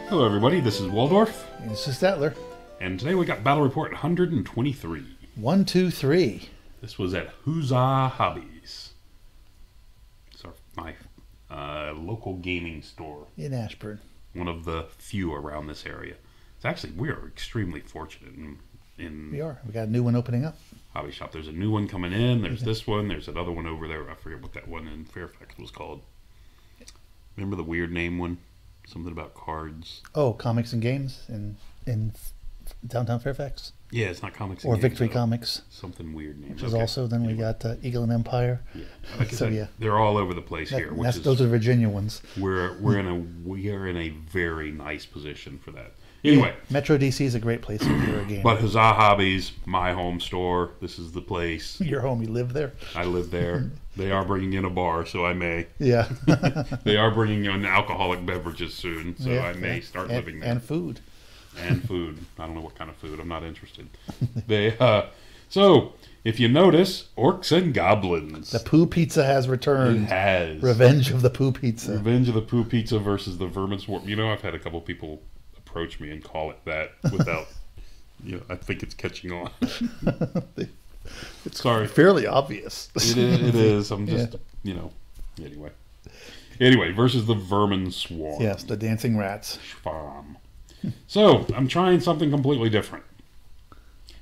Hello everybody, this is Waldorf. And this is Statler. And today we got Battle Report 123. 1, 2, 3. This was at Huzzah Hobbies. It's my local gaming store. In Ashburn. One of the few around this area. It's actually, we are extremely fortunate in We are. We got a new one opening up. Hobby Shop. There's a new one coming in. There's this one. There's another one over there. I forget what that one in Fairfax was called. Remember the weird name one? Something about cards. Oh, Comics and Games in downtown Fairfax? Yeah, it's not Comics and Or Games, Victory though. Comics. Something weird name. Which is also, then we got Eagle and Empire. Yeah. Like I So, said, yeah. they're all over the place here. Which is, Those are Virginia ones. we are in a very nice position for that. Anyway, Yeah, Metro DC is a great place for a game. but Huzzah Hobbies, my home store. This is the place. Your home, you live there? I live there. They are bringing in a bar, so I may. Yeah. They are bringing in alcoholic beverages soon, so Yeah, I may yeah. start living there. And food. And food. I don't know what kind of food. I'm not interested. So, if you notice, Orcs and Goblins. The Poo Pizza has returned. It has. Revenge of the Poo Pizza. Revenge of the Poo Pizza versus the Vermin Swarm. You know, I've had a couple people approach me and call it that without, I think it's catching on. It's Sorry. fairly obvious. It is. I'm just, Anyway, versus the Vermin Swarm. Yes, the dancing rats. Schwarm. So, I'm trying something completely different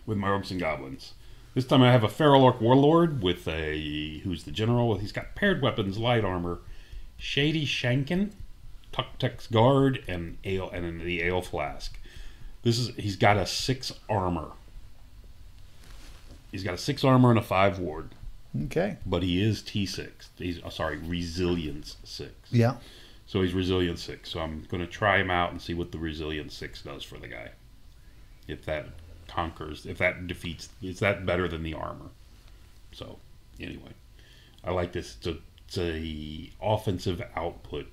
with my Orcs and Goblins. This time I have a Feral Orc Warlord with who's the general. He's got paired weapons, light armor, Shady Shankin, Tuck-Tex Guard, and the Ale Flask. He's got a 6 armor. He's got a 6 armor and a 5 ward. Okay. But he is T6. He's Resilience 6. Yeah. So he's Resilience 6. So I'm going to try him out and see what the Resilience 6 does for the guy. If that defeats, is that better than the armor? So, anyway. I like this. It's a offensive output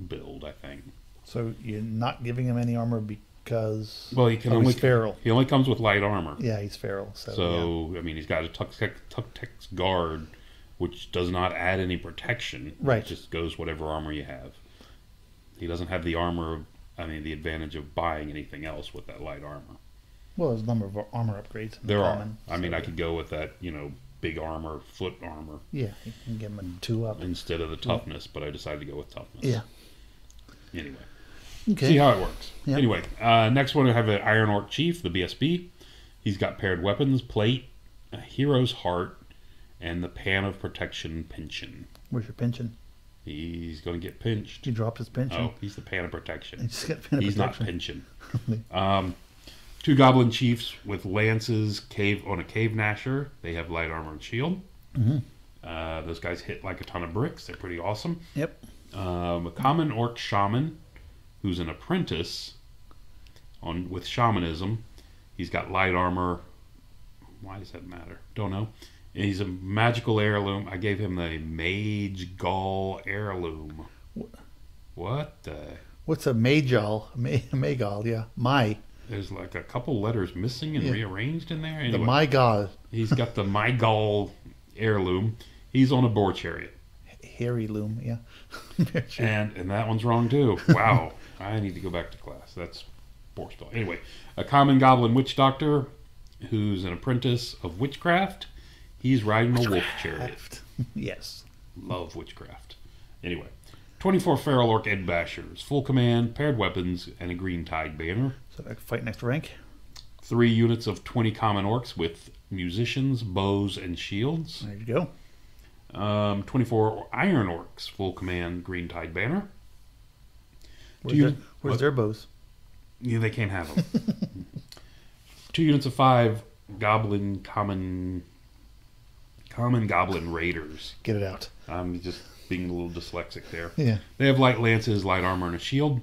build, I think. So you're not giving him any armor because he's feral. He only comes with light armor. Yeah, he's feral. I mean, he's got a Tuck-Tex Guard, which does not add any protection. Right. It just goes whatever armor you have. He doesn't have the the advantage of buying anything else with that light armor. Well, there's a number of armor upgrades. There are. I could go with that, big armor, foot armor. Yeah, you can give him a 2 up. Instead of the toughness, but I decided to go with toughness. Yeah. Anyway. Okay. See how it works. Yep. Anyway, next one we have an Iron Orc Chief, the BSB. He's got paired weapons, plate, a hero's heart, and the Pan of Protection pension. Where's your pension? He's going to get pinched. He dropped his pension. Oh, he's the Pan of Protection. He's not pension. 2 Goblin Chiefs with lances on a Cave Gnasher. They have light armor and shield. Mm-hmm. Those guys hit like a ton of bricks. They're pretty awesome. Yep. A Common Orc Shaman, who's an apprentice with shamanism. He's got light armor. Why does that matter? Don't know. And he's a magical heirloom. I gave him the Mage Gall heirloom. What the? What's a Magal? Magal, yeah. There's like a couple letters missing and rearranged in there. Anyway, the Mygal. He's got the Mygal heirloom. He's on a boar chariot. Hairy loom, yeah. and that one's wrong too. Wow. I need to go back to class. That's boar spell. Anyway, a Common Goblin Witch Doctor who's an apprentice of witchcraft. He's riding a wolf chariot. Yes. Love witchcraft. Anyway, 24 Feral Orc Ed Bashers, full command, paired weapons, and a green tide banner. So I can fight next rank. 3 units of 20 Common Orcs with musicians, bows, and shields. There you go. 24 Iron Orcs, full command, green tide banner. Where's their bows? Yeah, they can't have them. 2 units of 5 Common Goblin Raiders. Get it out. I'm just being a little dyslexic there. Yeah. They have light lances, light armor, and a shield.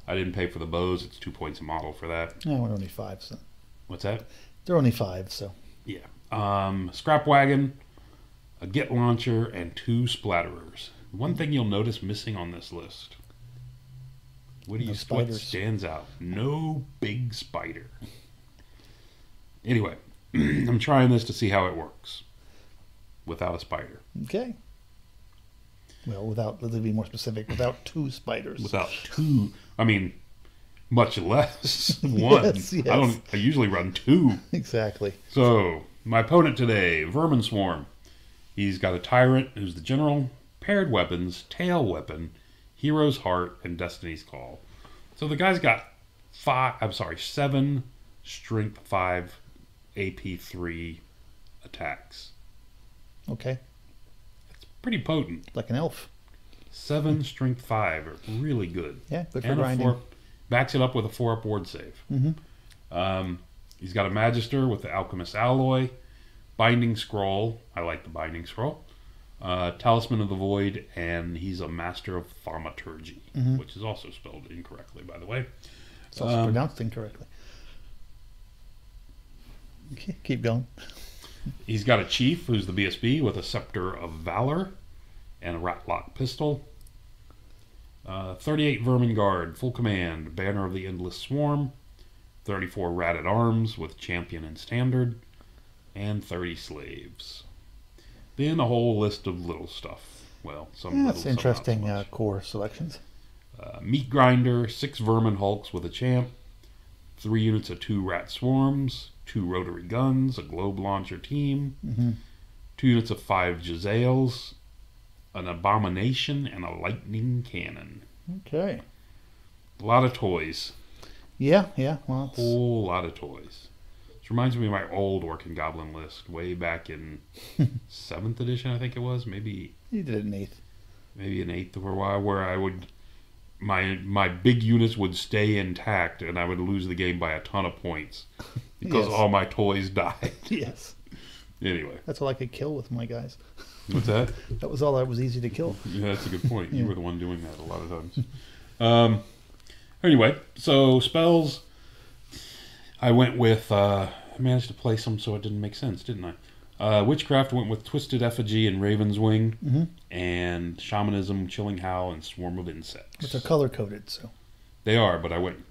I didn't pay for the bows. It's 2 points a model for that. No, we're only 5, so. What's that? They're only 5, so. Yeah. Scrap wagon, a get launcher, and 2 splatterers. One thing you'll notice missing on this list. What stands out? No big spider. Anyway, I'm trying this to see how it works without a spider. Okay. Well, let's be more specific, without 2 spiders. Without 2, I mean, much less one. Yes, yes. I usually run two. Exactly. So, my opponent today, Vermin Swarm. He's got a Tyrant, who's the general, paired weapons, tail weapon, Hero's Heart, and Destiny's Call. So the guy's got 7 strength 5 AP3 attacks. Okay. It's pretty potent. Like an elf. 7 strength 5 are really good. Yeah, good for And grinding. backs it up with a 4-up ward save. He's got a Magister with the Alchemist Alloy, Binding Scroll. I like the Binding Scroll. Talisman of the Void, and he's a Master of Thaumaturgy, which is also spelled incorrectly, by the way. It's also pronounced incorrectly. Keep going. He's got a Chief, who's the BSB, with a Scepter of Valor and a Ratlock Pistol. 38 Vermin Guard, full command, Banner of the Endless Swarm. 34 Rat-at-Arms with Champion and Standard. And 30 Slaves. Then a whole list of little stuff. Well, some That's little, interesting some not so much. core selections. Meat Grinder, 6 Vermin Hulks with a Champ. 3 units of 2 Rat Swarms. 2 Rotary Guns, a Globe Launcher Team. 2 units of 5 Jezzails. An Abomination, and a Lightning Cannon. Okay. A lot of toys. Yeah. Well, it's, Whole lot of toys. This reminds me of my old Orc and Goblin list way back in 7th edition, I think it was. Maybe you did it in 8th. maybe an 8th for a while, where I would my big units would stay intact, and I would lose the game by a ton of points because Yes. all my toys died. Yes. Anyway, That's all I could kill with my guys. what's that? That was all that was easy to kill. Yeah, that's a good point. You Yeah. were the one doing that a lot of times. Anyway, so spells. I went with. I managed to play some, so it didn't make sense, didn't I? Witchcraft went with Twisted Effigy and Raven's Wing, and Shamanism, Chilling Howl, and Swarm of Insects. But they're color coded, so. They are, but I went.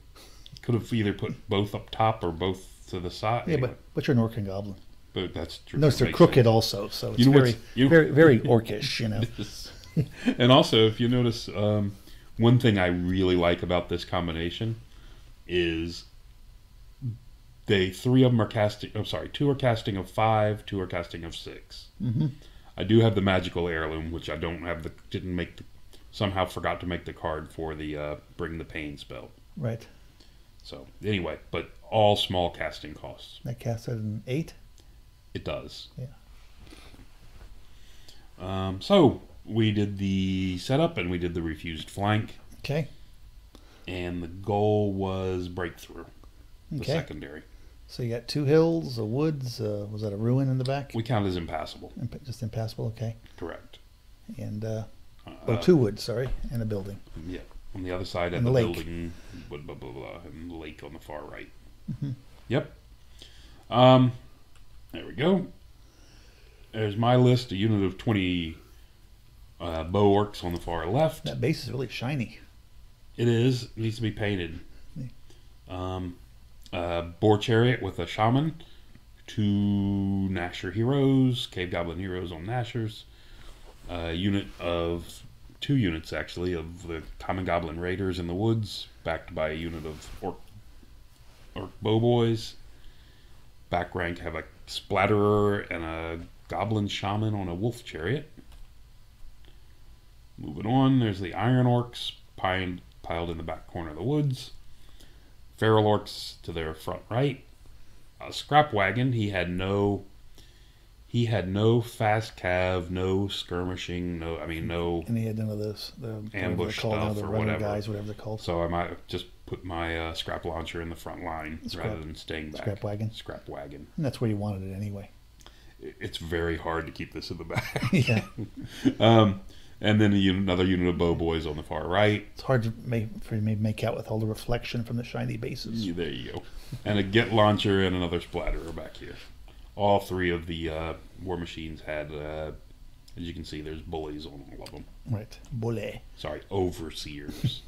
Could have either put both up top or both to the side. Yeah, Anyway, but you're an orc and goblin. but that's true. Notice they're Makes crooked sense. also, so it's You know very, what's- you know- very, very orcish, you know. And also, if you notice, one thing I really like about this combination is three of them are casting. I'm sorry, 2 are casting of 5, 2 are casting of 6. I do have the magical heirloom, which I don't have somehow forgot to make the card for the Bring the Pain spell. Right. So anyway, but all small casting costs. That cast at an 8. It does. Yeah. So we did the setup and we did the refused flank, Okay. and the goal was breakthrough, the Okay. secondary. So you got 2 hills, a woods. Was that a ruin in the back? We count as impassable. Just impassable. Okay. Correct. And 2 woods. Sorry, and a building. Yeah. On the other side of And the the lake. building, blah, blah, blah, blah, and the lake on the far right. Mm-hmm. Yep. There we go. There's my list, a unit of 20 bow orcs on the far left. That base is really shiny. It is. It needs to be painted. Boar Chariot with a Shaman. 2 Nasher Heroes. Cave Goblin Heroes on Nashers. Two units, actually, of the Common Goblin Raiders in the woods. Backed by a unit of Orc Bow Boys. Back rank have a Splatterer and a Goblin Shaman on a Wolf Chariot. Moving on, there's the Iron Orcs piled in the back corner of the woods. Feral Orcs to their front right. A Scrap Wagon. He had no fast cav, no skirmishing, no. And he had none of those. The Ambush whatever they're called, stuff the or runner whatever. guys, whatever they're called. So I might have just put my scrap launcher in the front line rather than staying back. Scrap wagon. Scrap wagon. And that's where you wanted it anyway. It's very hard to keep this in the back. Yeah. And then another unit of bow boys on the far right. It's hard for you to make out with all the reflection from the shiny bases. Yeah, there you go. And a get launcher and another splatterer back here. All 3 of the war machines had, as you can see, there's bullies on all of them. Right. Bully. Sorry, overseers.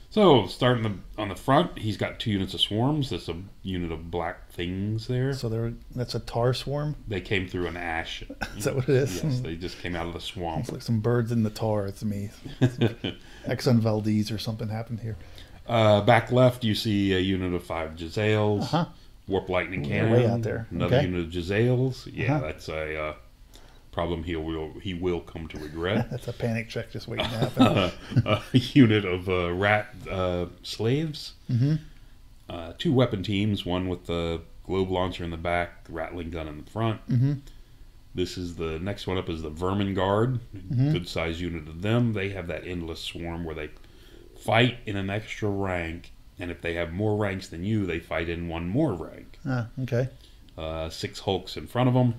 So, starting on the front, he's got 2 units of swarms. There's a unit of black things there. So that's a tar swarm? They came through an ash. Is that what it is? Yes, they just came out of the swamp. It's like some birds in the tar. It's me. Exxon Valdez or something happened here. Back left, you see a unit of 5 Giselles. Uh-huh. Warp lightning Ooh, cannon. way out there. Another Okay. unit of Giselles. Yeah, Uh-huh. that's a problem he will come to regret. That's a panic check just waiting to happen. A unit of rat slaves. Mm-hmm. 2 weapon teams, one with the globe launcher in the back, rattling gun in the front. Mm-hmm. This is the next one up is the Vermin Guard. Mm-hmm. Good sized unit of them. They have that endless swarm where they fight in an extra rank, and if they have more ranks than you, they fight in one more rank. Ah, okay. 6 Hulks in front of them.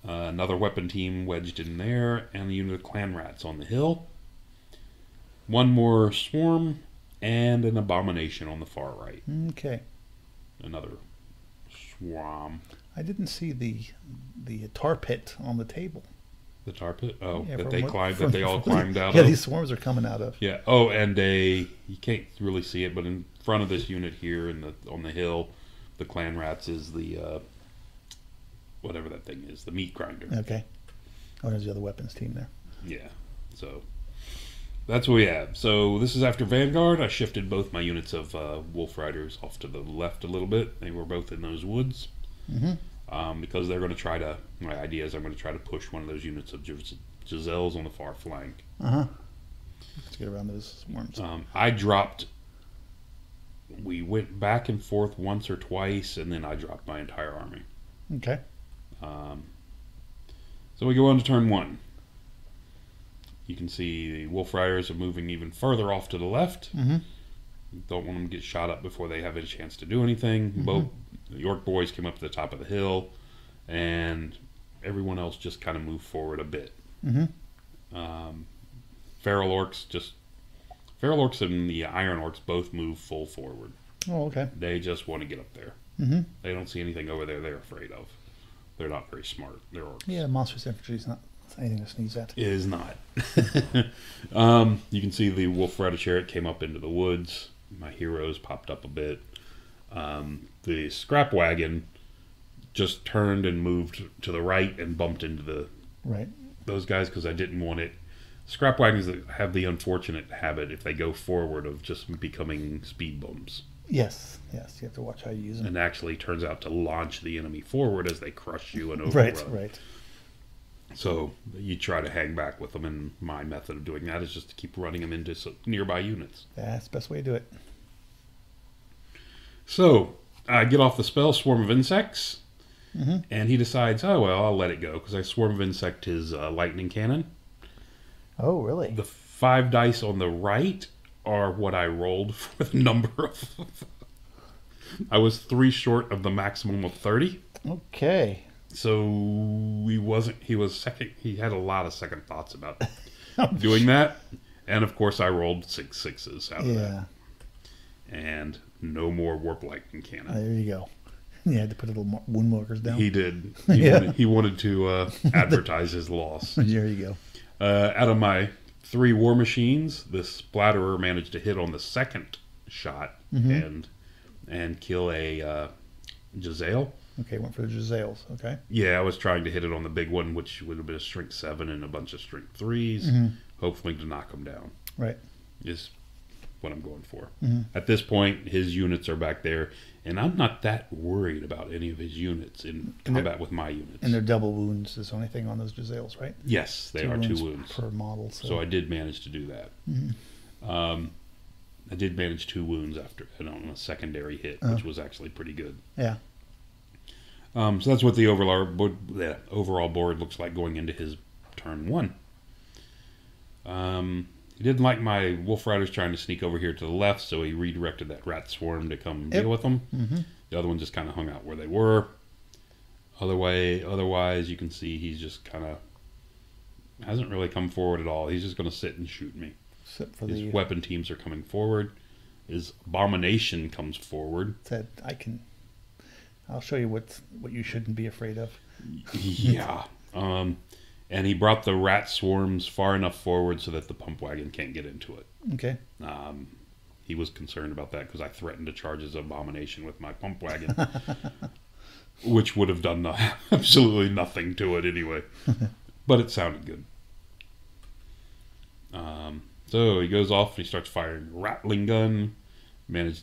Another weapon team wedged in there, and a unit of clan rats on the hill. One more swarm, and an abomination on the far right. Okay. Another swarm. I didn't see the tar pit on the table. The tar pit? Oh, Yeah, that from they what- climbed, from- that they all climbed out Yeah, of. these swarms are coming out of. Yeah. Oh, and you can't really see it, but in front of this unit here on the hill, the clan rats is the whatever that thing is, the meat grinder. Okay. Oh, there's the other weapons team there. Yeah. So that's what we have. So this is after Vanguard. I shifted both my units of Wolf Riders off to the left a little bit. They were both in those woods. Mm-hmm. Because they're going to try to. My idea is I'm going to try to push one of those units of Giselles on the far flank. Uh-huh. Let's get around those swarms. I dropped. We went back and forth once or twice, and then I dropped my entire army. Okay. So we go on to turn 1. You can see the Wolf Riders are moving even further off to the left. Mm-hmm. Don't want them to get shot up before they have a chance to do anything. Mm-hmm. Both the York boys came up to the top of the hill, and everyone else just kind of moved forward a bit. Mm-hmm. Feral Orcs and the Iron Orcs both move full forward. Oh, okay. They just want to get up there. Mm-hmm. They don't see anything over there they're afraid of. They're not very smart. They're orcs. Yeah, monstrous infantry is not anything to sneeze at. It is not. You can see the Wolf Rider chariot came up into the woods. My heroes popped up a bit. The scrap wagon just turned and moved to the right and bumped into Right. those guys because I didn't want it. Scrap wagons have the unfortunate habit, if they go forward, of just becoming speed bumps. Yes. Yes. You have to watch how you use them. And actually turns out to launch the enemy forward as they crush you and overrun. Right. Right. So you try to hang back with them, and my method of doing that is just to keep running them into nearby units. That's the best way to do it. So I get off the spell, Swarm of Insects, Mm-hmm. and he decides, oh, well, I'll let it go, because I Swarm of Insect his lightning cannon. Oh, really? The 5 dice on the right are what I rolled for the number of... I was 3 short of the maximum of 30. Okay. So he was second. He had a lot of second thoughts about doing that. And of course I rolled 6 sixes out of that. Yeah. And no more warp lightning cannon. There you go. You had to put a little wound markers down. He did. Yeah. He wanted to advertise his loss. There you go. Out of my 3 war machines, the Splatterer managed to hit on the second shot and kill a Giselle. Okay, went for the Giselles. Okay. Yeah, I was trying to hit it on the big one, which would have been a strength 7 and a bunch of strength 3s, hopefully to knock him down. Right. Is what I'm going for. Mm-hmm. At this point, his units are back there, and I'm not that worried about any of his units in combat with my units. And they're double wounds is the only thing on those Giselles, right? Yes, they are 2 wounds. Per model. So I did manage to do that. I did manage 2 wounds after on a secondary hit, which was actually pretty good. Yeah. So that's what the overall board looks like going into his turn 1. He didn't like my Wolf Riders trying to sneak over here to the left, so he redirected that Rat Swarm to come deal with them. Mm-hmm. The other one just kind of hung out where they were. Otherwise, you can see he's just kind of hasn't really come forward at all. He's just going to sit and shoot me. Except for His weapon teams are coming forward. His Abomination comes forward. Said I'll show you what you shouldn't be afraid of. Yeah. And he brought the rat swarms far enough forward so that the pump wagon can't get into it. Okay. He was concerned about that because I threatened to charge his Abomination with my pump wagon, which would have done absolutely nothing to it anyway. But it sounded good. So he goes off and he starts firing a rattling gun. A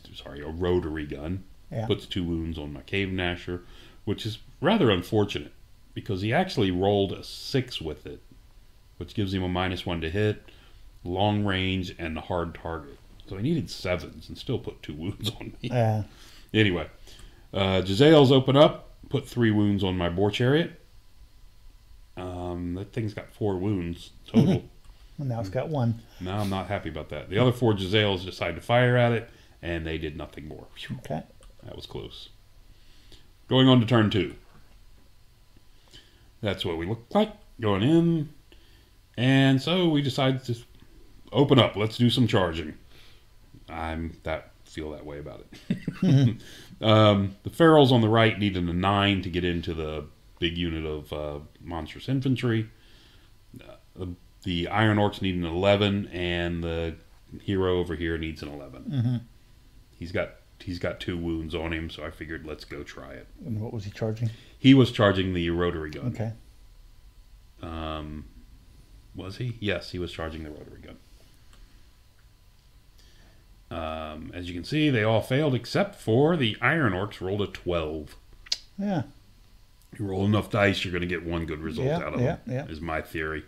rotary gun. Yeah. Puts 2 wounds on my Cave Gnasher, which is rather unfortunate because he actually rolled a 6 with it, which gives him a -1 to hit, long range, and a hard target. So he needed 7s and still put 2 wounds on me. Yeah. Anyway, Jezzail's open up, put 3 wounds on my Boar Chariot. That thing's got 4 wounds total. Well, now it's got 1. Now I'm not happy about that. The other 4 Jezzails decided to fire at it, and they did nothing more. Whew. Okay. That was close. Going on to turn 2. That's what we look like going in. And so we decided to open up. Let's do some charging. Feel that way about it. The ferals on the right needed a 9 to get into the big unit of monstrous infantry. The Iron Orcs need an 11, and the hero over here needs an 11. Mm-hmm. He's got 2 wounds on him, so I figured let's go try it. And what was he charging? He was charging the rotary gun. Okay. Was he? Yes, he was charging the rotary gun. As you can see, they all failed except for the Iron Orcs rolled a 12. Yeah. You roll enough dice, you're going to get one good result out of them. Yeah. Is my theory.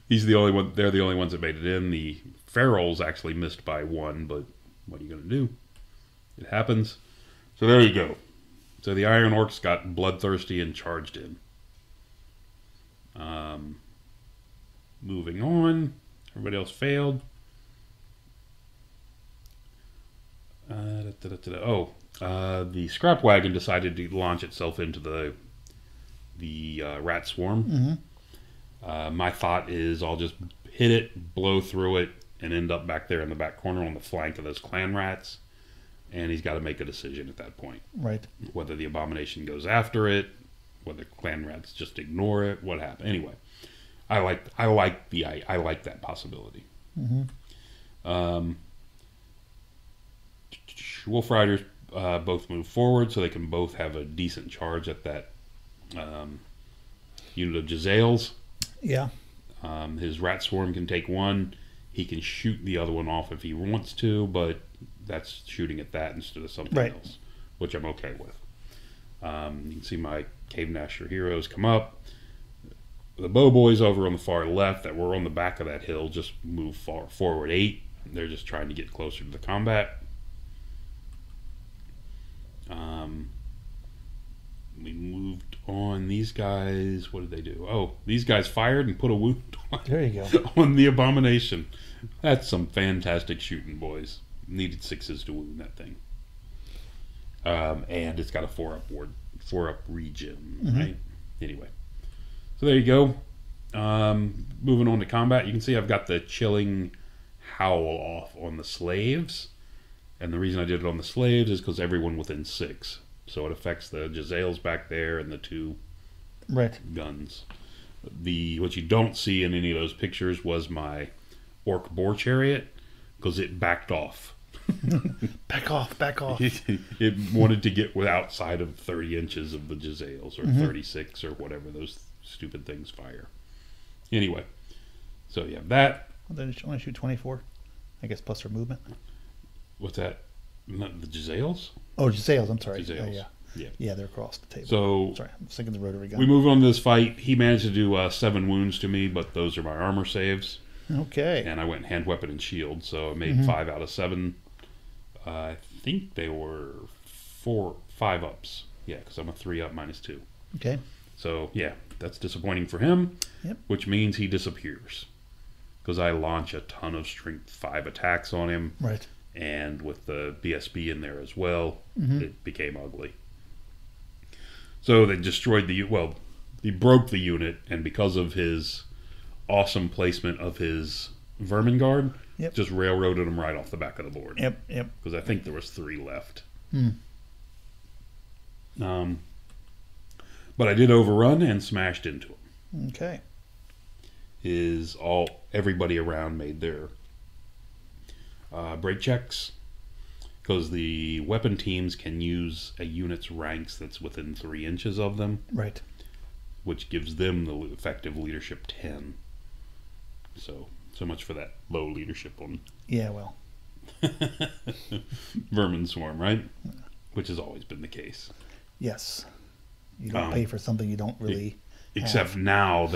He's the only one. They're the only ones that made it in. The ferals actually missed by 1, but what are you going to do? It happens. So there you go. So the Iron Orcs got bloodthirsty and charged in. Moving on. Everybody else failed. The scrap wagon decided to launch itself into the rat swarm. Mm-hmm. My thought is I'll just hit it, blow through it, and end up back there in the back corner on the flank of those clan rats. And he's got to make a decision at that point. Right. Whether the abomination goes after it, whether clan rats just ignore it, what happened. Anyway, I like that possibility. Mm-hmm. Wolf Riders both move forward so they can both have a decent charge at that unit of Jezzails. Yeah. His rat swarm can take 1. He can shoot the other one off if he wants to, but that's shooting at that instead of something else, which I'm okay with. You can see my Cave Gnasher heroes come up. The bow boys over on the far left that were on the back of that hill just move forward 8. They're just trying to get closer to the combat. We moved on. These guys, what did they do? Oh, these guys fired and put a wound on, there you go. on the abomination. That's some fantastic shooting, boys. Needed 6s to wound that thing. And it's got a 4-up regen, right? Anyway. So there you go. Moving on to combat, you can see I've got the chilling howl off on the slaves. And the reason I did it on the slaves is because everyone within 6. So it affects the Jezzails back there and the 2 guns. What you don't see in any of those pictures was my Orc Boar Chariot, because it backed off. Back off. It wanted to get outside of 30 inches of the Jezzails, or 36, or whatever those stupid things fire. Anyway, so you have that. Well, then it only shoot 24, I guess, plus their movement. What's that? Not the Jezzails? Oh, Jezzails, I'm sorry. Jezzails. Yeah, they're across the table. So, sorry, I'm thinking the rotary gun. We move on to this fight. He managed to do 7 wounds to me, but those are my armor saves. Okay. And I went hand, weapon, and shield, so I made 5 out of 7. I think they were 5 ups. Yeah, because I'm a 3-up -2. Okay. So, yeah, that's disappointing for him, which means he disappears. Because I launch a ton of strength 5 attacks on him. Right. And with the BSB in there as well, it became ugly. So they destroyed he broke the unit, and because of his awesome placement of his Vermin Guard, just railroaded him right off the back of the board. Yep. Because I think there was 3 left. But I did overrun and smashed into him. Okay. Everybody around made their break checks, because the weapon teams can use a unit's ranks that's within 3 inches of them, right, which gives them the effective leadership 10. So So much for that low leadership on Yeah, well. Vermin Swarm, right? Which has always been the case. Yes. You don't pay for something you don't really Except have. now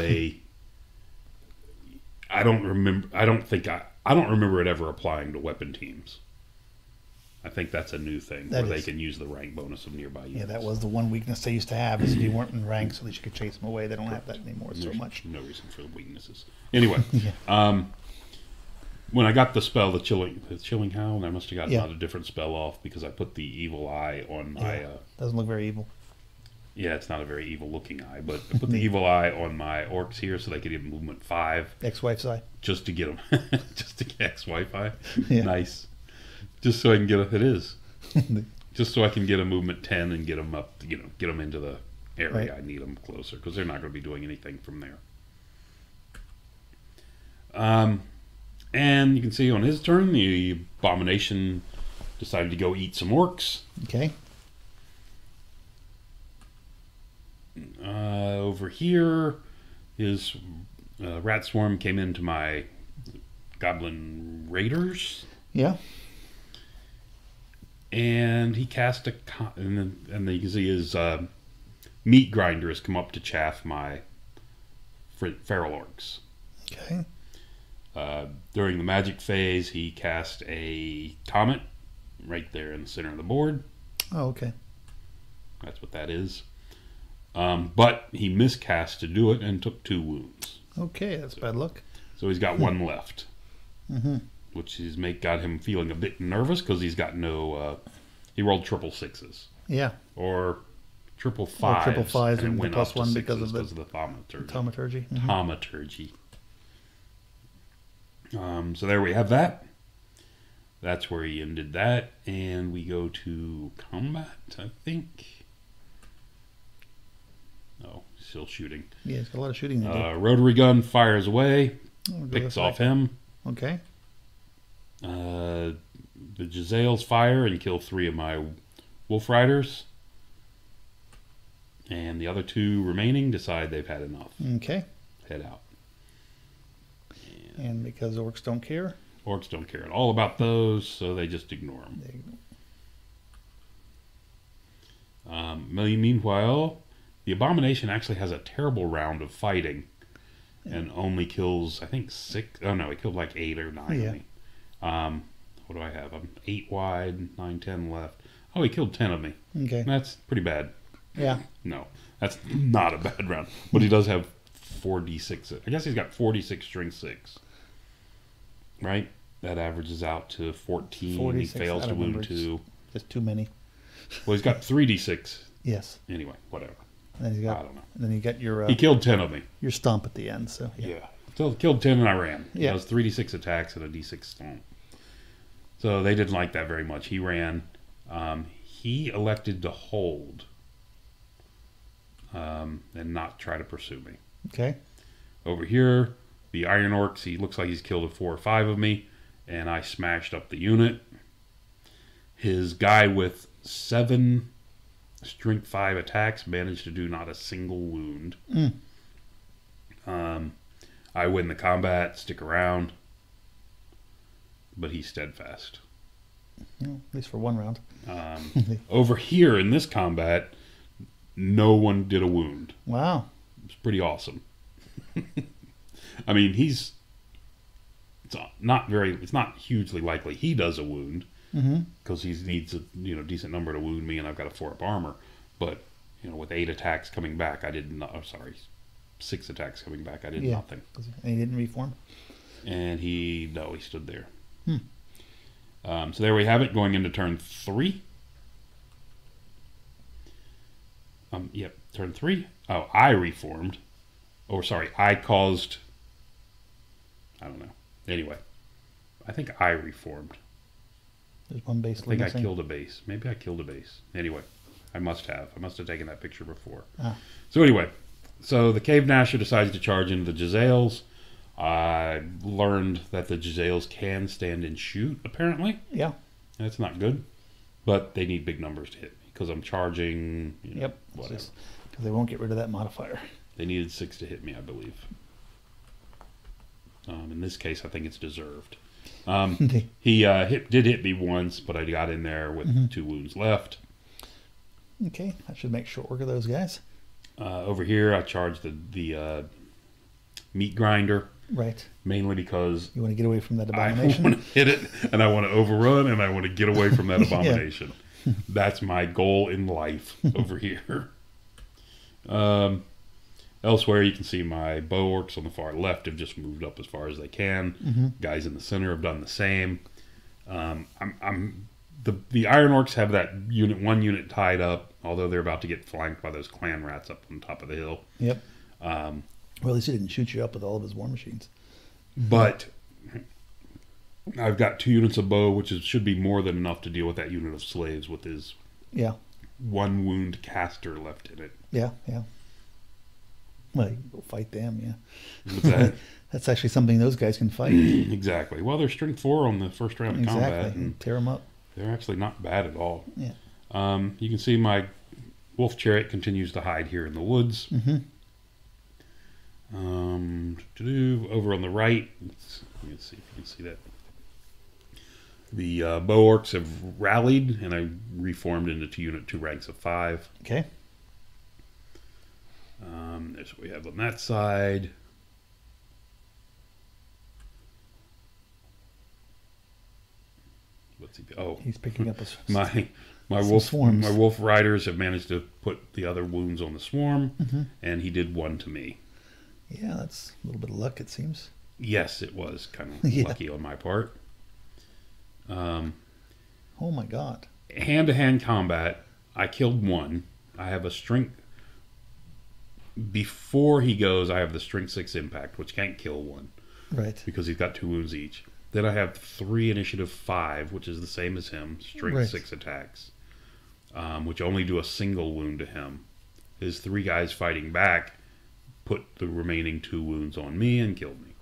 I don't remember it ever applying to weapon teams. I think that's a new thing where they can use the rank bonus of nearby units. Yeah, that was the one weakness they used to have, is if you weren't in ranks, at least you could chase them away. They don't have that anymore so much. No reason for the weaknesses. Anyway, Yeah. when I got the spell, the chilling howl, I must have gotten a different spell off because I put the evil eye on my. Doesn't look very evil. Yeah, it's not a very evil looking eye, but I put the evil eye on my orcs here so they could get movement 5. Ex-wife's eye. Just to get them, just to get ex-wife eye. Yeah. Nice. Just so I can get it is. Just so I can get a movement 10 and get them up, get them into the area I need them closer, because they're not going to be doing anything from there. And you can see on his turn, the Abomination decided to go eat some orcs. Okay. Over here, his Rat Swarm came into my Goblin Raiders. Yeah. And he cast and then you can see his Meat Grinder has come up to chaff my Feral Orcs. Okay. During the magic phase, he cast a Comet right there in the center of the board. Oh, okay. That's what that is. But he miscast to do it and took 2 wounds. Okay, that's bad luck. So he's got 1 left. Mm-hmm. Which got him feeling a bit nervous because he's got no. He rolled 6s. Yeah. Or 5s. Or 5s and went plus up to 1 6s because of the thaumaturgy. Thaumaturgy. Mm-hmm. Thaumaturgy. So there we have that. That's where he ended that, and we go to combat. I think. Oh, still shooting. Yeah, it's got a lot of shooting to do. Rotary gun fires away, Oh, picks off him. Okay. The Jezzails fire and kill 3 of my Wolf Riders. And the other 2 remaining decide they've had enough. Okay. Head out. And because orcs don't care? Orcs don't care at all about those, so they just ignore them. Meanwhile, the Abomination actually has a terrible round of fighting. And only kills, I think, 6. Oh no, he killed like 8 or 9 of me. What do I have? I'm 8 wide, 9, 10 left. Oh, he killed 10 of me. Okay. That's pretty bad. Yeah. No, that's not a bad round. But he does have 4d6. I guess he's got 4d6 string 6. Right? That averages out to 14. 46, he fails to wound 2. Just too many. Well, he's got 3d6. Yes. Anyway, whatever. And then he's got, I don't know. And then you got your... he killed 10 of me. Your stomp at the end, so... Yeah. So killed 10 and I ran. Yeah. It was 3d6 attacks and a d6 stomp. So they didn't like that very much. He ran. He elected to hold and not try to pursue me. Okay. Over here, the Iron Orcs, he looks like he's killed 4 or 5 of me, and I smashed up the unit. His guy with 7 strength 5 attacks managed to do not a single wound. I win the combat, stick around, but he's steadfast. Well, at least for 1 round. Over here in this combat, no one did a wound. Wow. It's pretty awesome. I mean, it's not hugely likely he does a wound because he needs a decent number to wound me, and I've got a 4-up armor. But with 8 attacks coming back, I did not. I'm sorry, 6 attacks coming back, I did nothing. And he didn't reform. And he stood there. So there we have it, going into turn 3. Yep, turn 3. Oh, I reformed. Or sorry, I caused. I don't know. Anyway, I think I reformed. There's 1 base. I think I killed a base. Maybe I killed a base. Anyway, I must have taken that picture before. So anyway, the Cave Gnasher decides to charge into the Jezzails. I learned that the Jezzails can stand and shoot, apparently. Yeah. That's not good. But they need big numbers to hit me because I'm charging. Yep. Whatever. Because they won't get rid of that modifier. They needed 6 to hit me, I believe. In this case, I think it's deserved. He did hit me once, but I got in there with 2 wounds left. Okay, that should make short work of those guys. Over here, I charged the meat grinder. Right. Mainly because you want to get away from that I abomination. want to hit it, and I want to overrun, and I want to get away from that abomination. That's my goal in life over here. Elsewhere, you can see my bow orcs on the far left have just moved up as far as they can. Guys in the center have done the same. The Iron Orcs have that one unit tied up, although they're about to get flanked by those clan rats up on top of the hill. Yep. Well, at least he didn't shoot you up with all of his war machines. But I've got 2 units of bow, which should be more than enough to deal with that unit of slaves with his 1 wound caster left in it. Yeah. Well, you can go fight them, yeah. What's that? That's actually something those guys can fight. Exactly. Well, they're strength 4 on the first round of combat. And tear them up. They're actually not bad at all. Yeah. You can see my wolf chariot continues to hide here in the woods. Over on the right, let's see if you can see that. The bow orcs have rallied, and I reformed into 2 ranks of 5. Okay. There's what we have on that side. What's he? Oh, he's picking up my swarms. My wolf riders have managed to put the other wounds on the swarm, and he did 1 to me. Yeah, that's a little bit of luck, it seems. Yes, it was kind of lucky on my part. Oh my god. Hand-to-hand combat, I killed 1. I have a strength... Before he goes, I have the strength 6 impact, which can't kill 1. Right. Because he's got 2 wounds each. Then I have 3 initiative 5, which is the same as him. Strength 6 attacks. Which only do a single wound to him. His 3 guys fighting back put the remaining 2 wounds on me and killed me.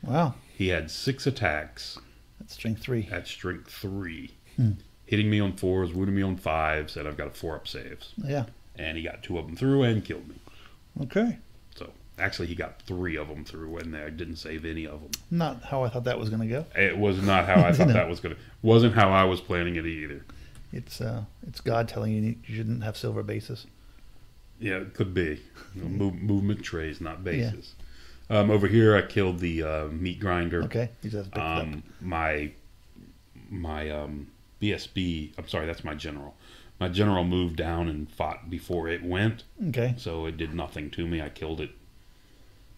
Wow. He had 6 attacks. That's strength 3. At strength 3. Hitting me on 4s, wounding me on 5s, and I've got 4-up saves. Yeah. And he got 2 of them through and killed me. Okay. So, actually, he got 3 of them through, and I didn't save any of them. Not how I thought that was going to go. It was not how I thought that was going to... Wasn't how I was planning it either. It's God telling you you shouldn't have silver bases. Yeah, it could be. Movement trays, not bases. Yeah. Over here, I killed the meat grinder. Okay, he just picked it up. My BSB... I'm sorry, that's my general. My general moved down and fought before it went. Okay. So it did nothing to me. I killed it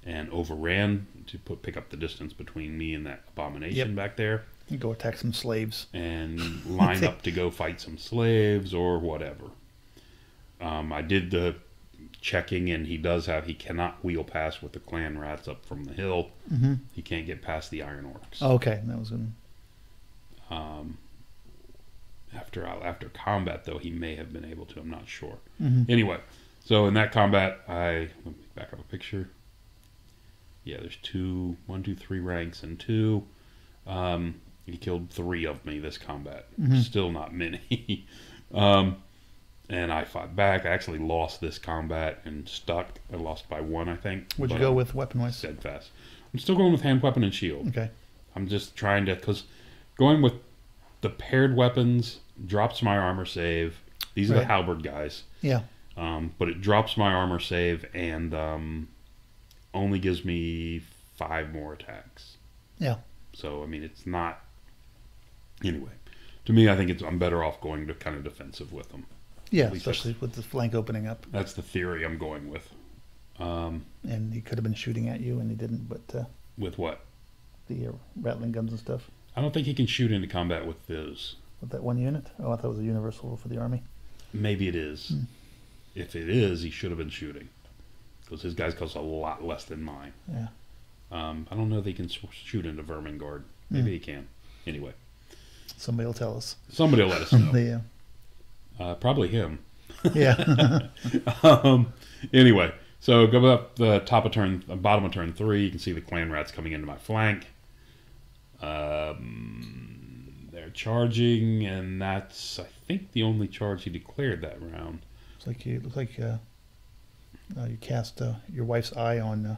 and overran to pick up the distance between me and that abomination back there. You go attack some slaves. And line up to go fight some slaves or whatever. I did the checking, and he cannot wheel past with the clan rats up from the hill. He can't get past the Iron Orcs. Oh, okay, that was good. After combat, though, he may have been able to. I'm not sure. Anyway, so in that combat, let me back up a picture. Yeah, there's 1, 2, 3 ranks and 2. He killed 3 of me this combat. Still not many. And I fought back. I actually lost this combat and stuck. I lost by 1, I think. Would you go with weapon-wise? Steadfast. I'm still going with hand weapon and shield. Okay. I'm just trying to, because going with the paired weapons drops my armor save. These are the halberd guys. Yeah. But it drops my armor save and only gives me 5 more attacks. Yeah. So, I mean, it's not... Anyway, to me, I think I'm better off going to kind of defensive with them. Yeah, especially with the flank opening up. That's the theory I'm going with. And he could have been shooting at you, and he didn't, but... with what? The rattling guns and stuff. I don't think he can shoot into combat with those. With that 1 unit? Oh, I thought it was a universal for the army. Maybe it is. If it is, he should have been shooting. Because his guys cost a lot less than mine. Yeah. I don't know if he can shoot into Vermin Guard. Maybe he can. Anyway. Somebody will tell us. Somebody will let us know. Probably him. Yeah. Anyway, so go up the bottom of turn 3. You can see the clan rats coming into my flank. They're charging, and that's, I think, the only charge he declared that round. Looks like you cast your wife's eye on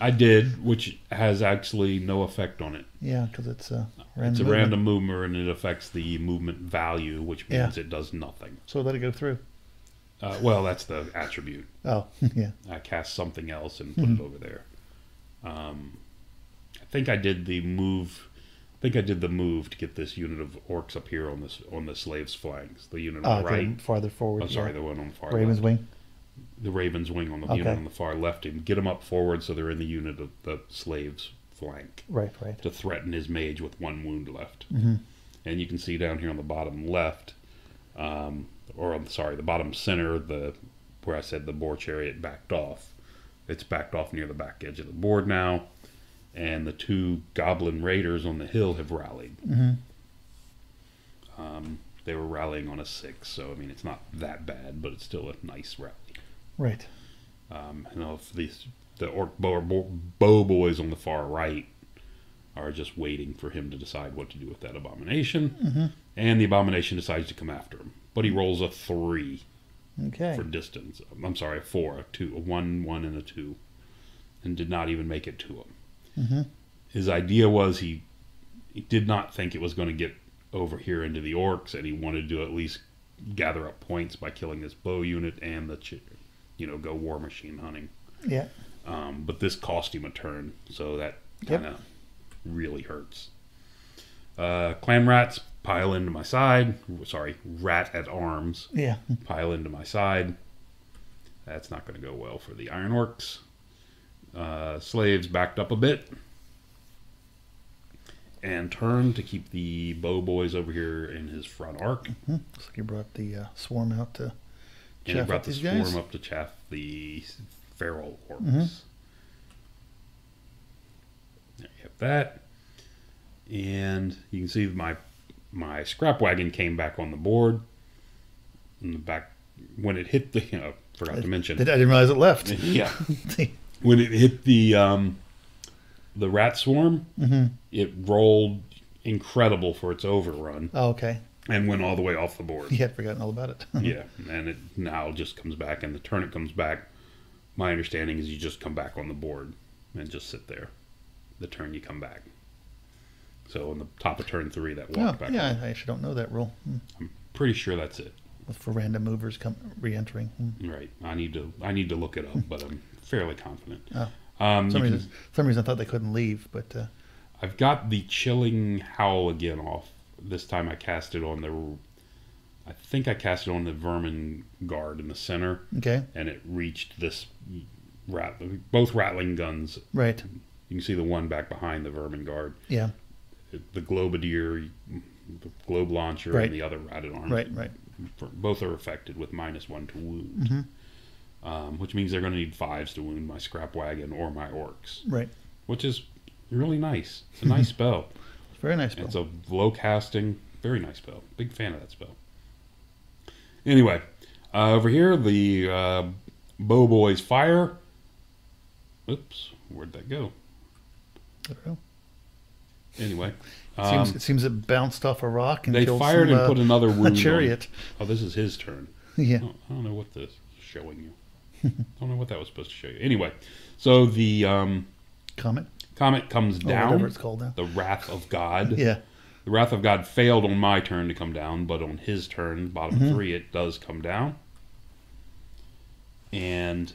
I did, which has actually no effect on it. Yeah, because it's a random. It's a movement. random movement, and it affects the movement value, which means it does nothing. So let it go through. Well, that's the attribute. Oh, yeah. I cast something else and put it over there. I think I did the move. To get this unit of orcs up here on the slave's flanks. The unit on the right, farther forward. Oh, sorry, the one on the far Raven's left. wing. The Raven's wing on the unit on the far left, and get them up forward so they're in the unit of the slave's flank. Right. To threaten his mage with 1 wound left. Mm-hmm. And you can see down here on the bottom left, the bottom center, where I said the boar chariot backed off. It's backed off near the back edge of the board now, and the 2 goblin raiders on the hill have rallied. Mm-hmm. They were rallying on a 6, so I mean it's not that bad, but it's still a nice rally. Right. If the orc bow boys on the far right are just waiting for him to decide what to do with that abomination, and the abomination decides to come after him, but he rolls a 3 for distance. I'm sorry, a 4, a 1, and a 2, and did not even make it to him. Mm-hmm. His idea was he did not think it was going to get over here into the orcs, and he wanted to at least gather up points by killing this bow unit and go war machine hunting. Yeah. But this cost him a turn, so that kind of really hurts. Clan rats pile into my side. Sorry, rat at arms. Yeah. Pile into my side. That's not going to go well for the iron orcs. Slaves backed up a bit and turned to keep the bow boys over here in his front arc. Mm-hmm. Looks like he brought the swarm out to And he brought the guys. swarm up to chaff the feral orcs. Mm-hmm. There you have that. And you can see my scrap wagon came back on the board. In the back, when it hit the... forgot to mention. I didn't realize it left. Yeah. When it hit the rat swarm, it rolled incredible for its overrun. Oh, okay. And went all the way off the board. He had forgotten all about it. Yeah, and it now just comes back, and the turn it comes back, my understanding is you just come back on the board and just sit there. The turn you come back. So on the top of turn 3, that walk back. Yeah, on. I actually don't know that rule. I'm pretty sure that's it. For random movers re-entering. Right. I need to look it up, but I'm fairly confident. Oh. Some reason I thought they couldn't leave, but I've got the chilling howl again off. This time I cast it on the vermin guard in the center. Okay. And it reached this both rattling guns. Right. You can see the one back behind the vermin guard. Yeah. The globadier, the globe launcher, and the other ratted arm. Right. Both are affected with -1 to wound. Which means they're going to need 5s to wound my scrap wagon or my orcs. Right. Which is really nice. It's a nice spell. It's a very nice spell. It's a low casting, very nice spell. Big fan of that spell. Anyway, over here, the bow boys fire. Oops, where'd that go? I don't know. Anyway. It seems it bounced off a rock and they killed fired some, and put another wound a chariot. Oh, this is his turn. Yeah. I don't know what this is showing you. I don't know what that was supposed to show you. Anyway, so the Comet comes down. Whatever it's called now. The Wrath of God. Yeah. The Wrath of God failed on my turn to come down, but on his turn, bottom 3, it does come down. And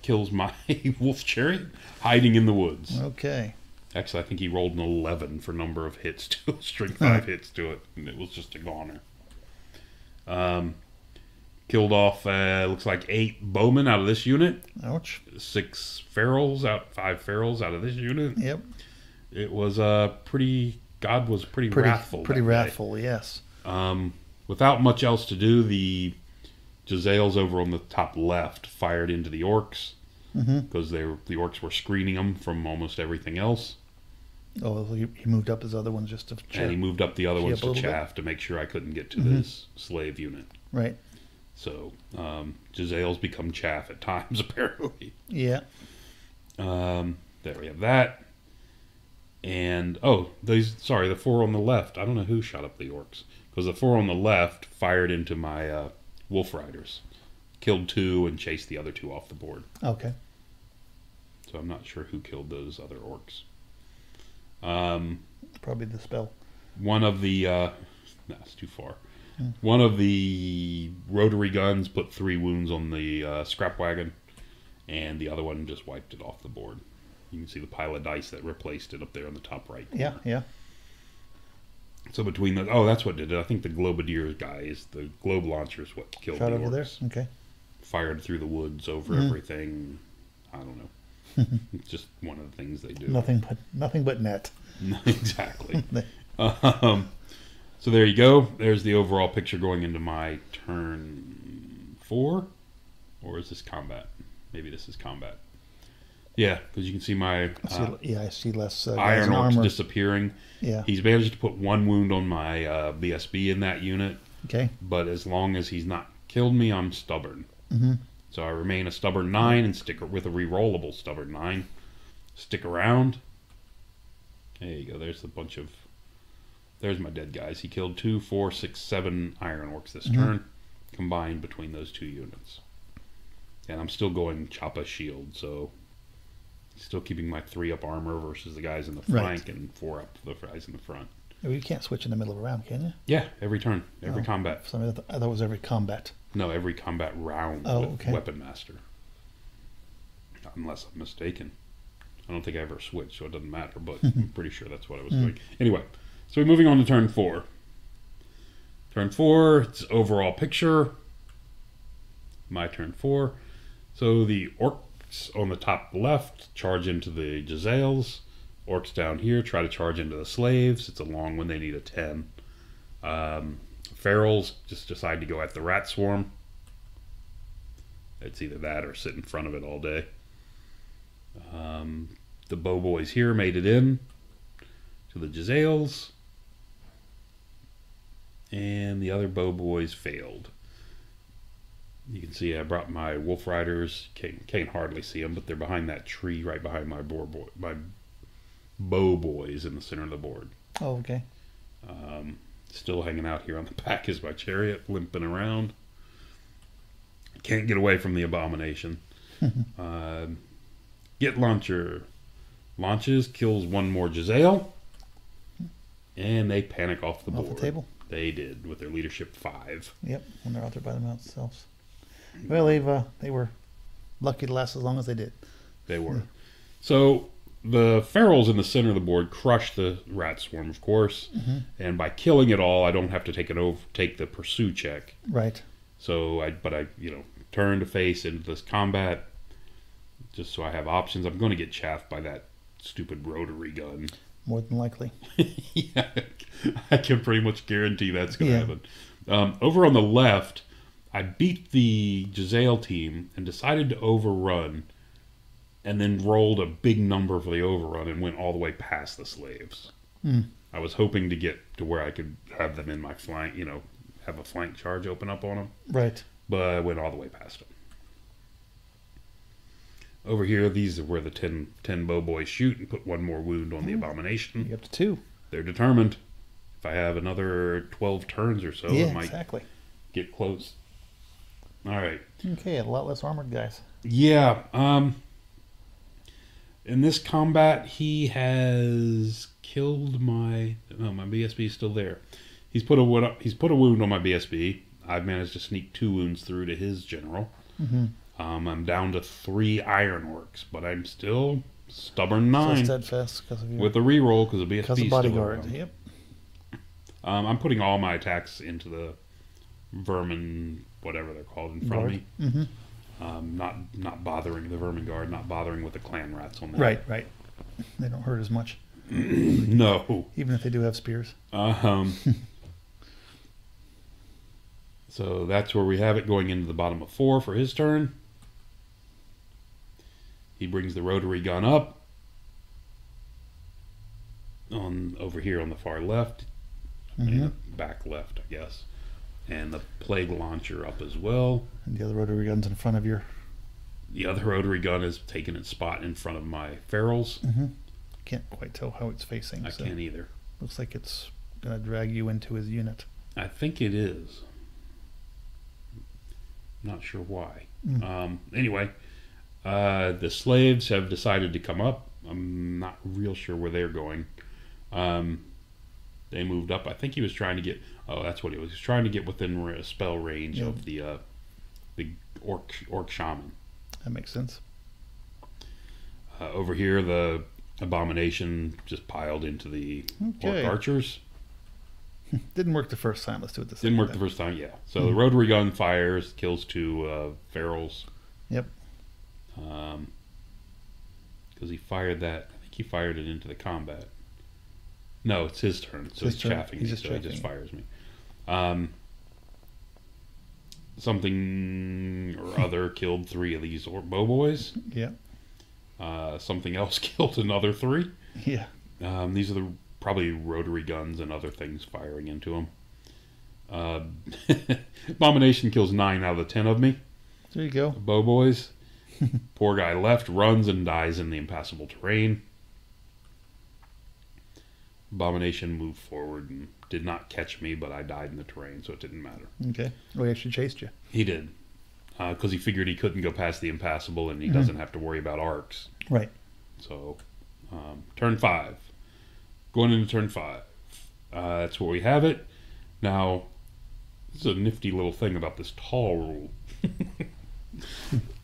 kills my wolf chariot hiding in the woods. Okay. Actually, I think he rolled an 11 for number of hits to it, string 5 hits to it, and it was just a goner. Killed off, looks like 8 bowmen out of this unit. Ouch. 5 ferals out of this unit. Yep. It was God was pretty wrathful. Pretty wrathful, yes. Without much else to do, the Jezzails over on the top left fired into the orcs because the orcs were screening them from almost everything else. Oh, he moved up his other ones just to chaff. And he moved up the other ones to a little chaff to make sure I couldn't get to this slave unit. Right. So, Jezzails become chaff at times, apparently. Yeah. There we have that. And, the 4 on the left. I don't know who shot up the orcs. Because the 4 on the left fired into my wolf riders. Killed 2 and chased the other 2 off the board. Okay. So I'm not sure who killed those other orcs. Probably the spell. One of the no, it's too far. Hmm. One of the rotary guns put 3 wounds on the scrap wagon, and the other one just wiped it off the board. You can see the pile of dice that replaced it up there on the top right. Yeah, yeah. So between the that's what did it. I think the Globadier guys, the globe launcher is what killed Shot the over orcs. there. Okay. Fired through the woods over Mhm. everything. I don't know. It's just one of the things they do. Nothing but net. Exactly. So there you go. There's the overall picture going into my turn 4. Or is this combat? Maybe this is combat. Yeah, because you can see my I see less guys Iron in Orcs armor. disappearing. Yeah. He's managed to put 1 wound on my BSB in that unit, Okay. but as long as he's not killed me, I'm stubborn. Mm-hmm. So I remain a stubborn 9 and stick with a rerollable stubborn 9. Stick around. There you go. There's a bunch of. There's my dead guys. He killed 2, 4, 6, 7 Iron Orcs this turn, combined between those 2 units. And I'm still going Choppa Shield, so still keeping my 3 up armor versus the guys in the flank and 4 up the guys in the front. Well, you can't switch in the middle of a round, can you? Yeah, every turn, every combat. For some reason, I thought it was every combat. No, every combat round with Weapon Master. Unless I'm mistaken. I don't think I ever switched, so it doesn't matter, but I'm pretty sure that's what I was doing. Anyway, so we're moving on to turn 4. Turn 4, it's overall picture. My turn 4. So the orcs on the top left charge into the Jezzails. Orcs down here try to charge into the slaves. It's a long one, they need a 10. Ferals just decide to go at the rat swarm. It's either that or sit in front of it all day. The bow boys here made it in to the Jezzails, and the other bow boys failed. You can see I brought my wolf riders. Can't hardly see them, but they're behind that tree right behind my bow boys in the center of the board. Oh, okay. Still hanging out here on the back is my chariot, limping around. Can't get away from the abomination. Get launcher. Launches, kills 1 more Jezzail. And they panic off the board. Off the table? They did, with their leadership 5. Yep, when they're out there by themselves. Well, they were lucky to last as long as they did. They were. So the ferals in the center of the board crush the rat swarm, of course. And by killing it all, I don't have to take the pursue check. Right. So I turn to face into this combat, just so I have options. I'm going to get chaffed by that stupid rotary gun. More than likely. Yeah, I can pretty much guarantee that's going to happen. Over on the left, I beat the Jezzail team and decided to overrun, and then rolled a big number for the overrun and went all the way past the slaves. I was hoping to get to where I could have them in my flank, have a flank charge open up on them. Right. But I went all the way past them. Over here, these are where the 10 bow boys shoot and put 1 more wound on the abomination. You up to 2. They're determined. If I have another 12 turns or so, it might exactly. get close. All right. Okay, a lot less armored guys. Yeah. In this combat, he has killed my BSB is still there. He's put a wound on my BSB. I've managed to sneak 2 wounds through to his general. I'm down to 3 Iron Orcs, but I'm still stubborn 9. So steadfast because of you. With a reroll because of BSB. Because of bodyguard. Yep. I'm putting all my attacks into the vermin, whatever they're called, in front of me. Not bothering the vermin guard, not bothering with the clan rats on there. Right. They don't hurt as much. No. Even if they do have spears. So that's where we have it, going into the bottom of 4 for his turn. He brings the rotary gun up over here on the far left, back left, I guess, and the plague launcher up as well. And the other rotary gun's in front of your. The other rotary gun is taking its spot in front of my ferals. Can't quite tell how it's facing. I can't either. Looks like it's going to drag you into his unit. I think it is. Not sure why. Anyway, The slaves have decided to come up. I'm not real sure where they're going. They moved up. I think he was trying to get. Oh, that's what he was. He was trying to get within spell range of the orc shaman. That makes sense. Over here, the abomination just piled into the orc archers. Didn't work the first time. Let's do it the second Didn't work the first time, yeah. So the rotary gun fires, kills 2 ferals. Yep. Because he fired that. I think he fired it into the combat. No, it's his turn. So he's chaffing me, so he just fires me. Something or other killed 3 of these bow boys. Yeah. Something else killed another 3. Yeah. These are probably rotary guns and other things firing into them. Abomination kills 9 out of the 10 of me. There you go. Bow boys. Poor guy left, runs and dies in the impassable terrain. Abomination moved forward and did not catch me, but I died in the terrain, so it didn't matter. Okay. Well, he actually chased you. He did. Because he figured he couldn't go past the impassable and he doesn't have to worry about arcs. Right. So, turn 5. Going into turn 5. That's where we have it. Now, this is a nifty little thing about this tall rule.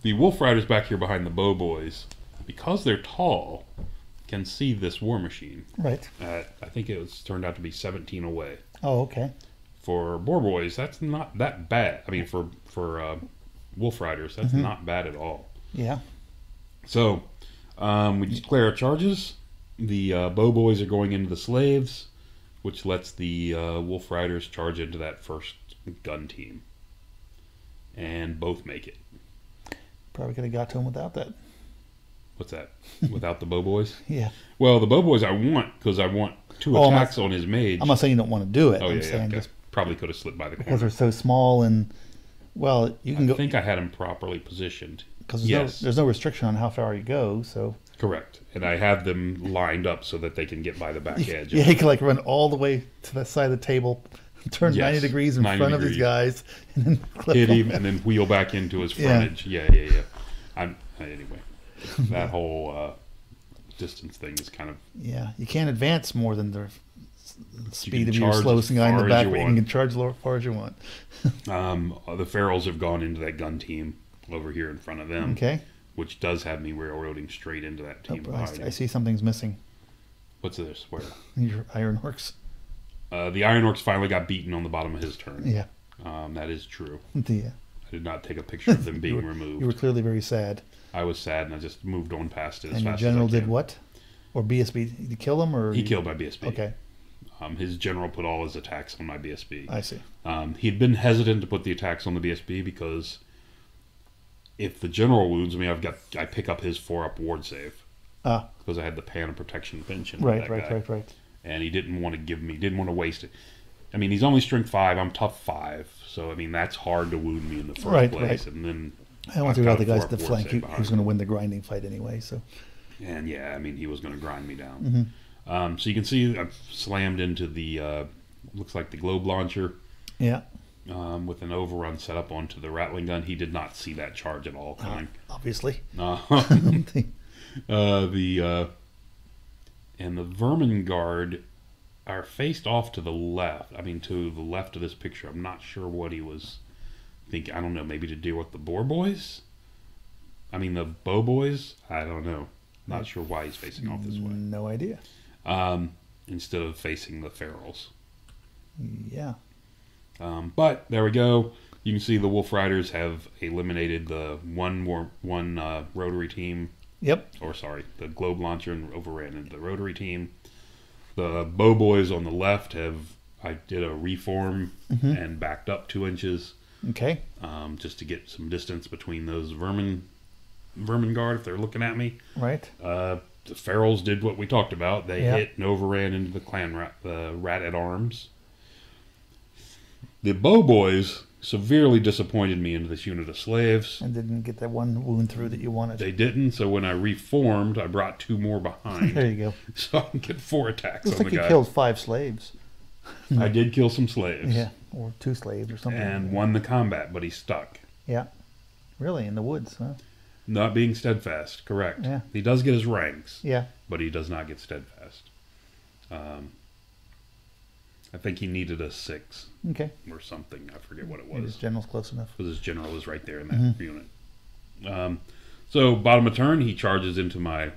The Wolf Riders back here behind the Bow Boys, because they're tall, can see this war machine. Right. I think it was turned out to be 17 away. Oh, okay. For Boar Boys, that's not that bad. I mean, for Wolf Riders, that's not bad at all. Yeah. So, we declare our charges. The Bow Boys are going into the slaves, which lets the Wolf Riders charge into that first gun team. And both make it. Probably could have got to him without that. What's that? Without the Bow Boys? Yeah. Well, the Bow Boys I want, because I want 2 attacks on his mage. I'm not saying you don't want to do it. Oh, I'm yeah, saying okay. just Probably could have slipped by the corner. because they're so small and, well, you can go. I think I had him properly positioned. Because yes. there's no restriction on how far you go, so. Correct. And I have them lined up so that they can get by the back edge. Yeah, you can like run all the way to the side of the table, turn 90 degrees in 90 front of these guys, and then clip hit them. him, and then wheel back into his frontage. Yeah. Anyway, that whole distance thing is kind of... Yeah, you can't advance more than the speed of can your charge slowest as guy in far the as back, you but you want. can charge as far as you want. The ferals have gone into that gun team over here in front of them. Okay. Which does have me railroading straight into that team behind I see something's missing. What's this? Where? Your iron orcs. The Iron Orcs finally got beaten on the bottom of his turn. Yeah. That is true. Yeah. I did not take a picture of them being removed. You were clearly very sad. I was sad, and I just moved on past it as And your fast general as I did can. what? Or BSB? Did you kill him, or He killed my BSB. Okay, His general put all his attacks on my BSB. I see. He'd been hesitant to put the attacks on the BSB because if the general wounds me, I pick up his 4-up ward save because I had the Pan of Protection pension. Right. And he didn't want to waste it. I mean, he's only strength 5. I'm tough 5, so I mean that's hard to wound me in the first place. Right. And then I want to figure out the guys guys at the flank. He was going to win the grinding fight anyway. So. And yeah, I mean he was going to grind me down. So you can see I've slammed into the looks like the globe launcher. Yeah. With an overrun set up onto the rattling gun. He did not see that charge at all coming. Obviously. And the Vermin Guard are faced off to the left. I mean, to the left of this picture. I'm not sure what he was thinking. I don't know. Maybe to deal with the Boar Boys? I mean, the Bow Boys? I don't know. Not sure why he's facing off this way. No idea. Instead of facing the ferals. Yeah. But there we go. You can see the Wolf Riders have eliminated the one rotary team. Yep. Or sorry, the globe launcher and overran into the rotary team. The Bow Boys on the left I did a reform and backed up 2 inches. Okay. Just to get some distance between those vermin guard if they're looking at me. Right. The ferals did what we talked about. They hit and overran into the clan rat at arms. The Bow Boys severely disappointed me into this unit of slaves. And didn't get that one wound through that you wanted. They didn't, so when I reformed, I brought 2 more behind. There you go. So I can get 4 attacks Looks on like the you guy. killed 5 slaves. I did kill some slaves. Yeah, or 2 slaves or something. And won the combat, but he stuck. Yeah. Really, in the woods, huh? Not being steadfast, correct. Yeah. He does get his ranks, Yeah. but he does not get steadfast. I think he needed a 6 Okay. or something. I forget what it Maybe his was. general's close enough. Because his general was right there in that unit. So bottom of turn, he charges into my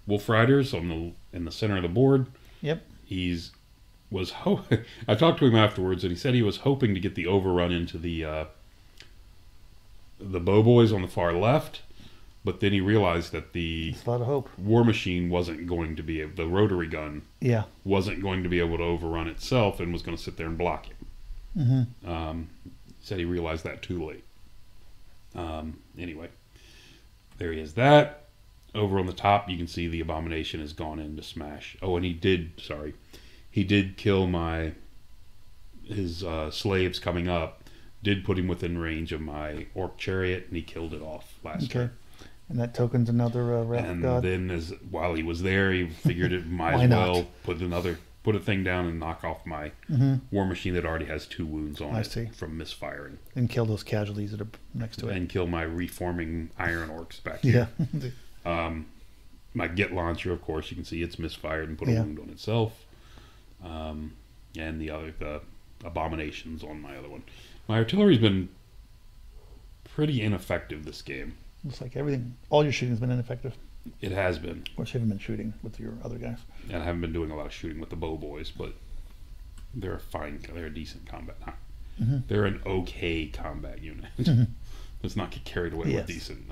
Wolf Riders in the center of the board. Yep. I talked to him afterwards, and he said he was hoping to get the overrun into the bow boys on the far left, but then he realized that the It's a lot of hope. war machine wasn't going to be the rotary gun Yeah. wasn't going to be able to overrun itself and was going to sit there and block him. Mm-hmm. Said he realized that too late. Anyway, there he is. That over on the top, you can see the abomination has gone in to smash. Oh, and he did kill his slaves coming up. Did put him within range of my orc chariot, and he killed it off last turn. And that token's another wrath And god. then, while he was there, he figured it might Why as not? well put a thing down and knock off my war machine that already has 2 wounds on I it see. from misfiring, And kill those casualties that are next to it. and kill my reforming iron orcs back here. Yeah. My Get launcher, of course, you can see it's misfired and put a Yeah. wound on itself. And the abominations on my other one. My artillery's been pretty ineffective this game. Looks like everything, all your shooting's been ineffective. It has been. Of course, you haven't been shooting with your other guys. And I haven't been doing a lot of shooting with the bow boys, but they're a decent combat. They're an okay combat unit. Let's not get carried away with decent.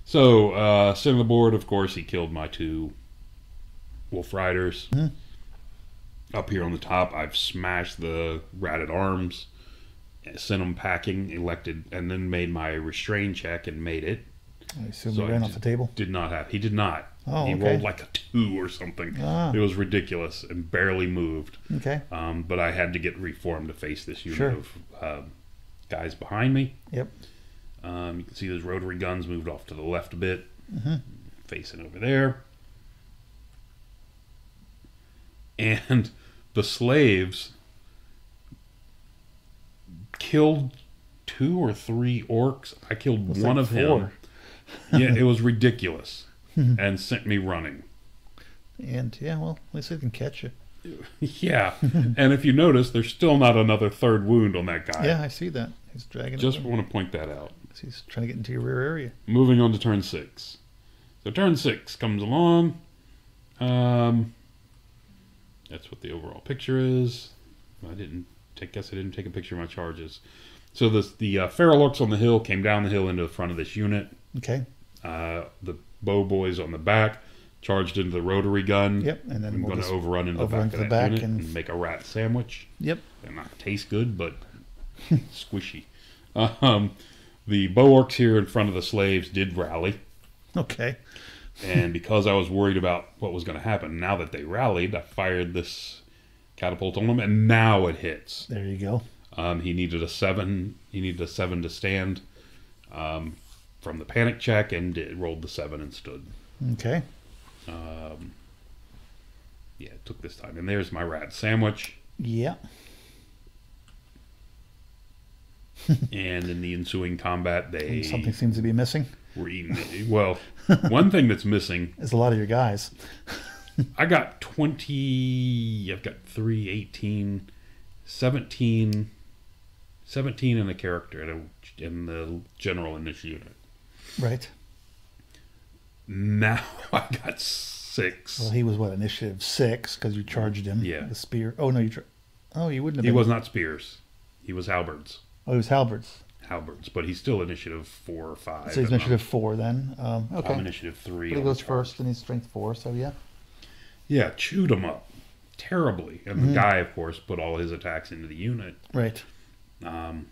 So center of the board, of course, he killed my 2 Wolf Riders. Up here on the top, I've smashed the Rat at Arms, sent them packing, and then made my restrain check and made it. I assume So he I ran off the table. He did not. Oh, he okay. rolled like a 2 or something. It was ridiculous and barely moved. Okay. But I had to get reformed to face this unit Sure. of guys behind me. Yep. You can see those rotary guns moved off to the left a bit, facing over there. And the slaves killed 2 or 3 orcs. I killed Looks one like of 4. him. Yeah, it was ridiculous, and sent me running. And yeah, well, at least they can catch you. Yeah, and if you notice, there's still not another 3rd wound on that guy. Yeah, I see that. He's dragging Just it. want to point that out. He's trying to get into your rear area. Moving on to turn 6. So turn 6 comes along. That's what the overall picture is. I didn't take a picture of my charges. So the feral orcs on the hill came down the hill into the front of this unit. Okay. The bow boys on the back charged into the rotary gun. Yep. And then I'm we'll going to just overrun into the back of that unit and make a rat sandwich. Yep. They're not taste good, but squishy. The bow orcs here in front of the slaves did rally. Okay. And because I was worried about what was going to happen, now that they rallied, I fired this catapult on them, and now it hits. There you go. He needed a 7. He needed a 7 to stand from the panic check, and it rolled the 7 and stood. Okay. Yeah, it took this time. And there's my rat sandwich. Yeah. And in the ensuing combat, they Something seems to be missing. were eating it. Well, one thing that's missing, Is a lot of your guys. I got 20, I've got 3, 18, 17 in a character in the general in this unit. Right. Now I got 6. Well, he was what, initiative 6 because you charged him. Yeah. The spear. Oh no, you wouldn't have. He been. was not spears. He was halberds. Oh, he was halberds. Halberds, but he's still initiative 4 or 5. So he's and initiative 4 then. Okay. I'm initiative 3. But he on goes the first, and he's strength 4. So yeah. Yeah, chewed him up terribly. And the guy, of course, put all his attacks into the unit. Right. Um,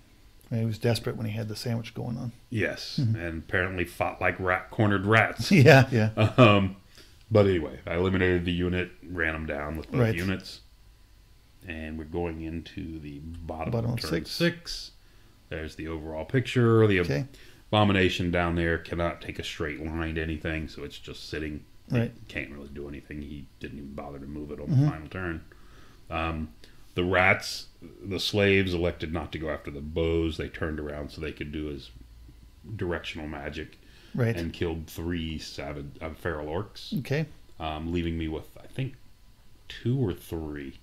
And he was desperate when he had the sandwich going on. yes, and apparently fought like cornered rats. Yeah. Yeah. But anyway, I eliminated the unit, ran them down with both Right. units. And we're going into the bottom Bottom of of turn 6. 6. There's the overall picture. The Okay. abomination down there cannot take a straight line to anything, so it's just sitting. Right. It can't really do anything. He didn't even bother to move it on the final turn. The rats, the slaves elected not to go after the bows. They turned around so they could do his directional magic. Right. and killed 3 savage feral orcs, Okay. leaving me with, I think, 2 or 3.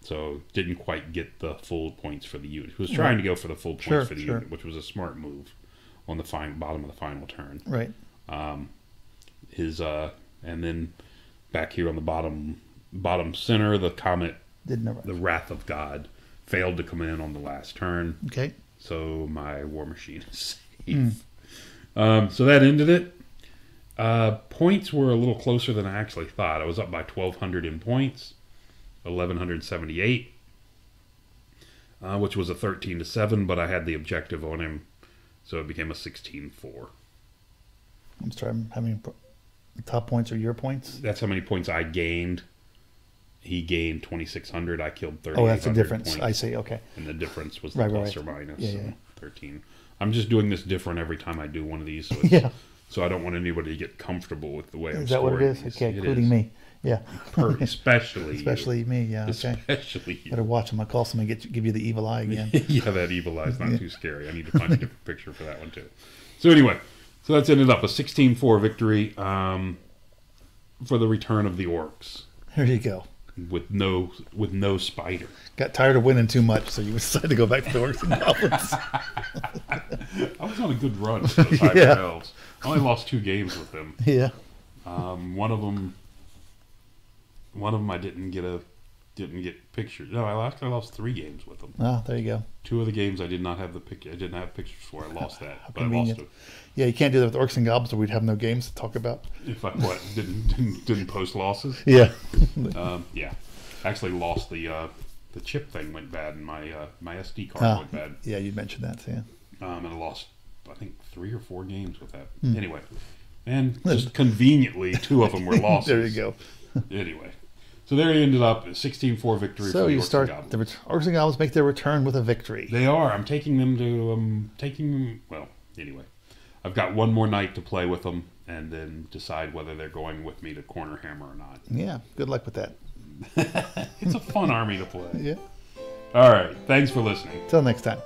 So didn't quite get the full points for the unit. He was trying to go for the full points for the unit, which was a smart move on the bottom of the final turn. Right. And then back here on the bottom center, the comet, the Wrath of God, failed to come in on the last turn. Okay. So my war machine is safe. So that ended it. Points were a little closer than I actually thought. I was up by 1,200 in points, 1,178, which was a 13-7, but I had the objective on him, so it became a 16-4. I'm sorry. How many top points are your points? That's how many points I gained. He gained 2,600. I killed 3,800. Oh, that's the difference. Points, I see. Okay. and the difference was the plus or minus. Yeah, yeah. 13. I'm just doing this different every time I do one of these. So So I don't want anybody to get comfortable with the way I'm scoring. Is that what it is? These. Okay, including me. Yeah. Especially me. Yeah. Okay. Especially you. Better watch them. I call someone and give you the evil eye again. Yeah, that evil eye's not too scary. I need to find a different picture for that one too. So anyway, that's ended up a 16-4 victory for the return of the orcs. There you go. With no spider. Got tired of winning too much, so you decided to go back to the orcs and goblins. I was on a good run with those high elves. I only lost 2 games with them. Yeah. One of them I didn't get pictures. No, I lost 3 games with them. Oh, there you go. 2 of the games I did not have I didn't have pictures for. I lost that. How but I lost convenient. it. Yeah, you can't do that with orcs and goblins, or we'd have no games to talk about. If I didn't post losses. Yeah. Yeah. Actually lost the chip thing went bad, and my SD card went bad. Yeah, you mentioned that. So yeah. And I lost, I think, 3 or 4 games with that. Anyway, and just conveniently, 2 of them were losses. There you go. Anyway, so there he ended up, a 16-4 victory. So for the you Orcs start and the Goblins. orcs and goblins make their return with a victory. They are. I'm taking them to Well, anyway, I've got one more night to play with them, and then decide whether they're going with me to Corner Hammer or not. Yeah. Good luck with that. It's a fun army to play. Yeah. All right. Thanks for listening. Till next time.